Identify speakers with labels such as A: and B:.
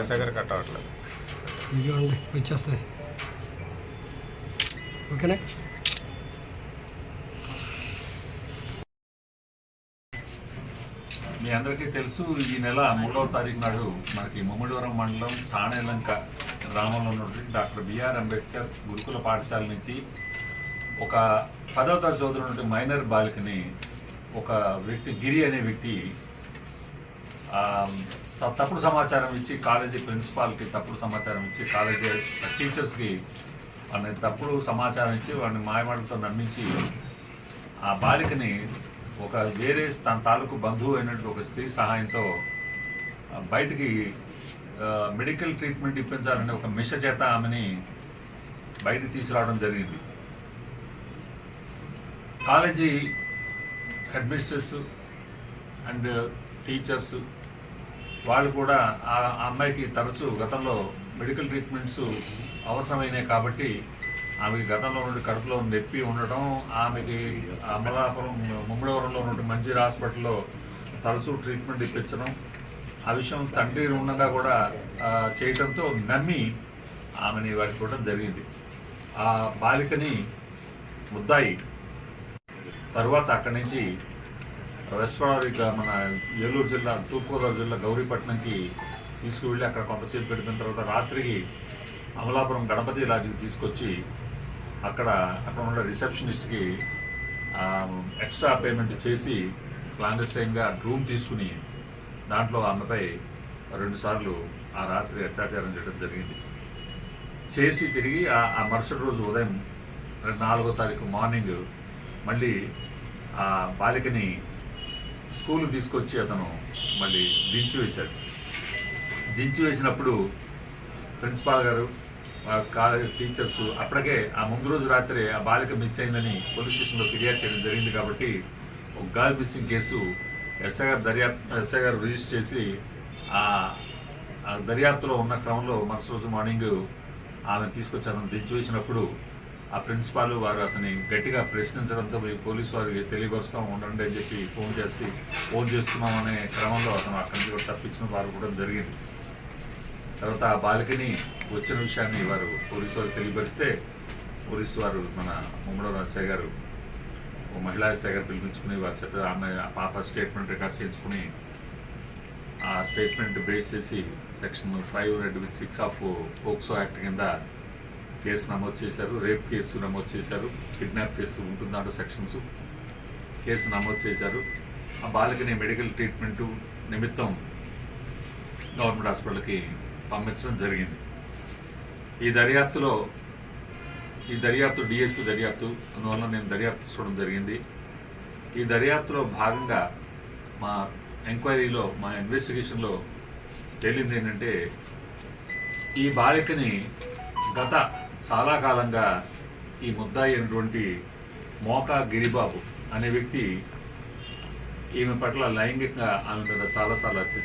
A: SI గారు cut అవ్వట్లేదు.
B: ఇదిగోండి వచ్చేస్తాయి. ఓకేనా?
C: మీ అందరికీ తెలుసు, ఈ నెల 3వ తారీఖు నాడు మనకి ముమ్మడివరం మండలం తాణేలంక గ్రామంలో ఉన్నటువంటి డాక్టర్ బిఆర్ అంబేద్కర్ గురుకుల పాఠశాల నుంచి ఒక 10వ తరగతి చదువుతున్నటువంటి మైనర్ బాలికని ఒక వ్యక్తి, గిరి అనే వ్యక్తి తప్పుడు సమాచారం ఇచ్చి కాలేజీ ప్రిన్సిపాల్కి తప్పుడు సమాచారం ఇచ్చి కాలేజీ టీచర్స్కి వాళ్ళని తప్పుడు సమాచారం ఇచ్చి వాడిని మాయమాటలతో నమ్మించి ఆ బాలికని ఒక వేరే తన తాలూకు బంధువు అయినటువంటి ఒక స్త్రీ సహాయంతో బయటికి మెడికల్ ట్రీట్మెంట్ ఇప్పించాలనే ఒక మిష చేత ఆమెని బయటికి తీసుకురావడం జరిగింది. కాలేజీ అడ్మినిస్ట్రేటర్స్ అండ్ టీచర్స్ వాళ్ళు కూడా ఆ అమ్మాయికి తరచూ గతంలో మెడికల్ ట్రీట్మెంట్స్ అవసరమైనాయి కాబట్టి ఆమెకి గతంలో నుండి కడుపులో నొప్పి ఉండటం, ఆమెకి అమలాపురం ముమ్మడివరంలో ఉన్నటువంటి మంజీరా హాస్పిటల్లో తరచూ ట్రీట్మెంట్ ఇప్పించడం, ఆ విషయం తండ్రి ఉండగా కూడా చేయడంతో నమ్మి ఆమెని వారికి చూడడం జరిగింది. ఆ బాలికని ముద్దాయి తర్వాత అక్కడి నుంచి వెస్ట్ గోదావరి మన ఏలూరు జిల్లా, తూర్పుగోదావరి జిల్లా గౌరీపట్నంకి తీసుకువెళ్ళి అక్కడ కొంతసేపు గడిపిన తర్వాత రాత్రికి అమలాపురం గణపతి లాడ్జికి తీసుకొచ్చి అక్కడ ఉన్న రిసెప్షనిస్ట్కి ఎక్స్ట్రా పేమెంట్ చేసి క్లాండెస్టైన్గా రూమ్ తీసుకుని దాంట్లో ఆమెపై 2 సార్లు ఆ రాత్రి అత్యాచారం చేయడం జరిగింది. చేసి తిరిగి ఆ మరుసటి రోజు ఉదయం 4వ తారీఖు మార్నింగ్ మళ్ళీ ఆ బాలికని స్కూల్ తీసుకొచ్చి అతను మళ్ళీ దించివేశాడు. దించివేసినప్పుడు ప్రిన్సిపాల్ గారు, కాలేజ్ టీచర్స్ అప్పటికే ఆ ముందు రోజు రాత్రి ఆ బాలిక మిస్ అయిందని పోలీస్ స్టేషన్లో ఫిర్యాదు చేయడం జరిగింది కాబట్టి ఒక గర్ల్ మిస్సింగ్ కేసు ఎస్ఐ గారు రిజిస్టర్ చేసి ఆ దర్యాప్తులో ఉన్న క్రమంలో మరుసటి రోజు మార్నింగ్ ఆమె తీసుకొచ్చి అతను దించివేసినప్పుడు ఆ ప్రిన్సిపాల్ వారు అతన్ని గట్టిగా ప్రశ్నించడంతో పోలీసు వారికి తెలియపరుస్తాం ఉండండి అని చెప్పి ఫోన్ చేస్తున్నాం అనే క్రమంలో అతను అక్కడి నుంచి కూడా తప్పించిన వారు కూడా జరిగింది. తర్వాత ఆ బాలికని వచ్చిన విషయాన్ని వారు పోలీసు వారు తెలియపరిస్తే పోలీసు వారు మన ముమ్మడివరం ఎస్ఐ గారు, ఓ మహిళా ఎస్ఐ గారు పిలిపించుకుని వారి చేత ఆమె ఆ పాప స్టేట్మెంట్ రికార్డ్ చేయించుకుని ఆ స్టేట్మెంట్ బేస్ చేసి సెక్షన్ 506 ఆఫ్ పోక్సో యాక్ట్ కింద కేసు నమోదు చేశారు. రేప్ కేసు నమోదు చేశారు. కిడ్నాప్ కేసు ఉంటుంది దాంట్లో సెక్షన్స్. కేసు నమోదు చేశారు. ఆ బాలికని మెడికల్ ట్రీట్మెంట్ నిమిత్తం గవర్నమెంట్ హాస్పిటల్కి పంపించడం జరిగింది. ఈ దర్యాప్తు డిఎస్పీ దర్యాప్తు, అందువల్ల నేను దర్యాప్తు చూడడం జరిగింది. ఈ దర్యాప్తులో భాగంగా మా ఎంక్వైరీలో, మా ఇన్వెస్టిగేషన్లో తేలింది ఏంటంటే ఈ బాలికని గత చాలా కాలంగా ఈ ముద్దాయి అయినటువంటి మోకా గిరిబాబు అనే వ్యక్తి ఈమె పట్ల లైంగికంగా ఆమె మీద చాలాసార్లు హత్య